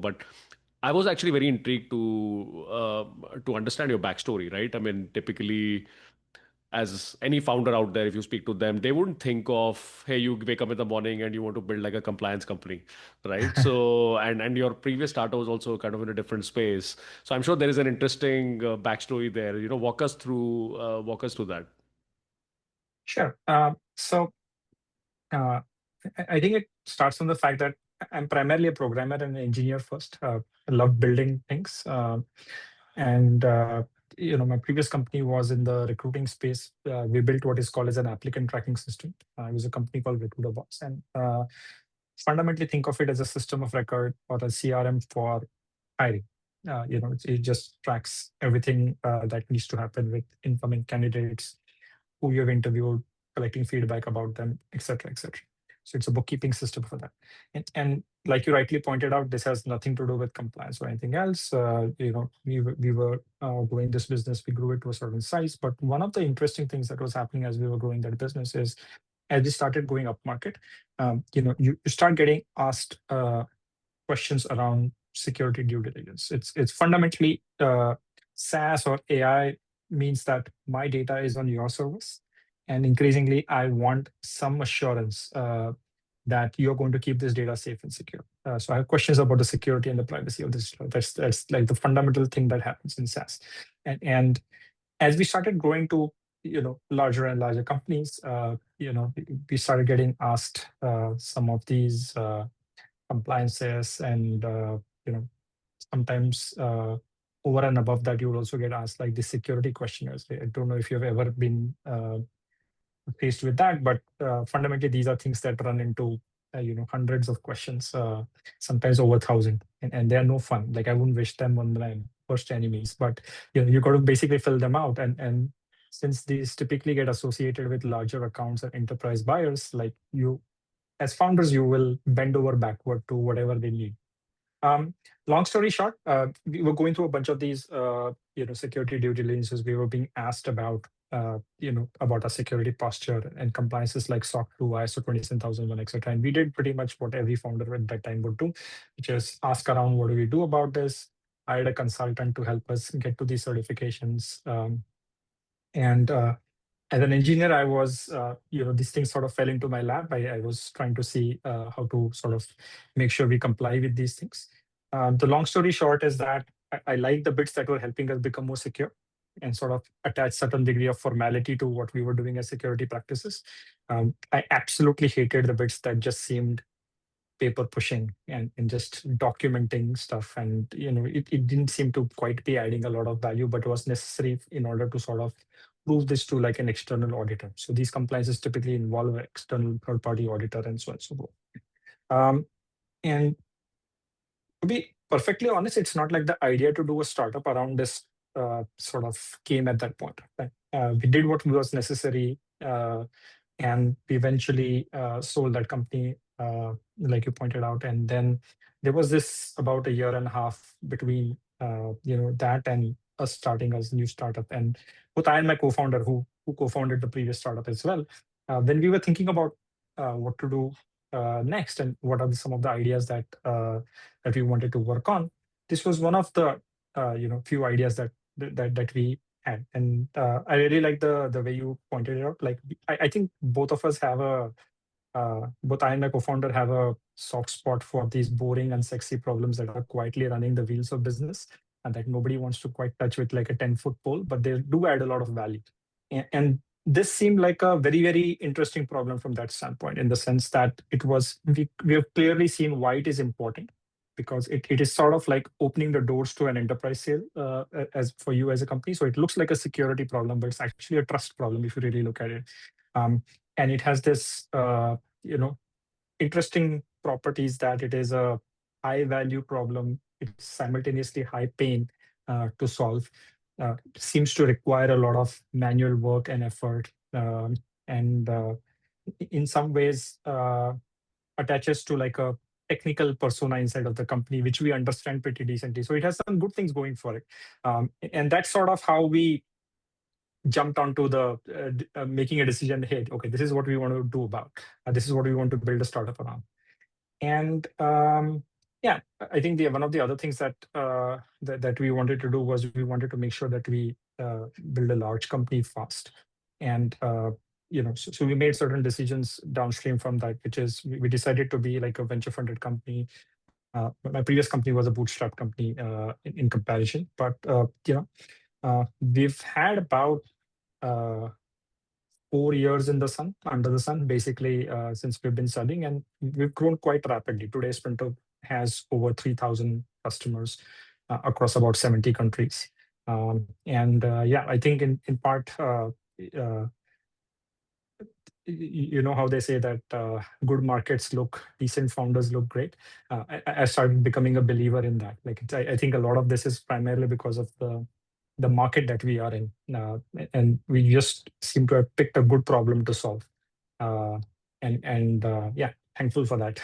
But I was actually very intrigued to understand your backstory, right? I mean, typically, as any founder out there, if you speak to them, they wouldn't think of, hey, you wake up in the morning and you want to build like a compliance company, right? So, and your previous startup was also kind of in a different space. So I'm sure there is an interesting backstory there. Walk us through that. Sure. Uh, I think it starts from the fact that I'm primarily a programmer and an engineer first. I love building things. And my previous company was in the recruiting space. We built what is called as an applicant tracking system. It was a company called RecruiterBox, and fundamentally think of it as a system of record or a CRM for hiring. It just tracks everything that needs to happen with incoming candidates, who you've interviewed, collecting feedback about them, et cetera, et cetera. So it's a bookkeeping system for that. And like you rightly pointed out, this has nothing to do with compliance or anything else. We were growing this business, we grew it to a certain size. But one of the interesting things that was happening as we were growing that business is, as we started going up market, you start getting asked questions around security due diligence. It's fundamentally SaaS or AI means that my data is on your service, and increasingly I want some assurance that you're going to keep this data safe and secure. So I have questions about the security and the privacy of this. That's like the fundamental thing that happens in SaaS. And as we started growing to larger and larger companies, we started getting asked some of these compliances, and sometimes over and above that, you will also get asked like the security questionnaires. I don't know if you've ever been faced with that, but fundamentally these are things that run into hundreds of questions, sometimes over 1,000, and they are no fun. Like, I wouldn't wish them on my worst enemies, but you got to basically fill them out, and since these typically get associated with larger accounts and enterprise buyers, like you, as founders, you will bend over backward to whatever they need. Long story short, we were going through a bunch of these, security due diligences. We were being asked about our security posture and compliances like SOC 2, ISO 27001, etc. And we did pretty much what every founder at that time would do, which is ask around, what do we do about this? I had a consultant to help us get to these certifications. And as an engineer, I was, these things sort of fell into my lap. I was trying to see how to sort of make sure we comply with these things. The long story short is that I like the bits that were helping us become more secure and sort of attach certain degree of formality to what we were doing as security practices. I absolutely hated the bits that just seemed paper pushing and just documenting stuff. And, it didn't seem to quite be adding a lot of value, but was necessary in order to sort of prove this to like an external auditor. So these compliances typically involve an external third-party auditor and so on and so forth. And to be perfectly honest, it's not like the idea to do a startup around this sort of came at that point. Right? We did what was necessary, and we eventually sold that company, like you pointed out. And then there was this about a year and a half between that and us starting as a new startup. And both I and my co-founder, who co-founded the previous startup as well, when we were thinking about what to do next and what are some of the ideas that we wanted to work on, this was one of the few ideas that we had. And I really like the way you pointed it out. Like, I think both of us have both I and my co-founder have a soft spot for these boring and sexy problems that are quietly running the wheels of business and that nobody wants to quite touch with like a 10-foot pole, but they do add a lot of value. And this seemed like a very, very interesting problem from that standpoint, in the sense that we have clearly seen why it is important, because it is sort of like opening the doors to an enterprise sale as for you as a company. So it looks like a security problem, but it's actually a trust problem if you really look at it. And it has this, interesting properties that it is a high value problem. It's simultaneously high pain to solve. Seems to require a lot of manual work and effort, and in some ways attaches to like a technical persona inside of the company, which we understand pretty decently. So it has some good things going for it. And that's sort of how we jumped onto the making a decision. Hey, okay, this is what we want to do about. This is what we want to build a startup around. And Yeah, I think one of the other things that that we wanted to do was we wanted to make sure that we build a large company fast, and so we made certain decisions downstream from that, which is we decided to be like a venture funded company. My previous company was a bootstrap company in comparison, but we've had about uh, 4 years in the sun, under the sun, basically, since we've been selling, and we've grown quite rapidly. Today, Sprinto has over 3,000 customers across about 70 countries. And yeah, I think in part, you know how they say that good markets look, decent founders look great. I started becoming a believer in that. Like, I think a lot of this is primarily because of the market that we are in, and we just seem to have picked a good problem to solve. Uh, and yeah, thankful for that.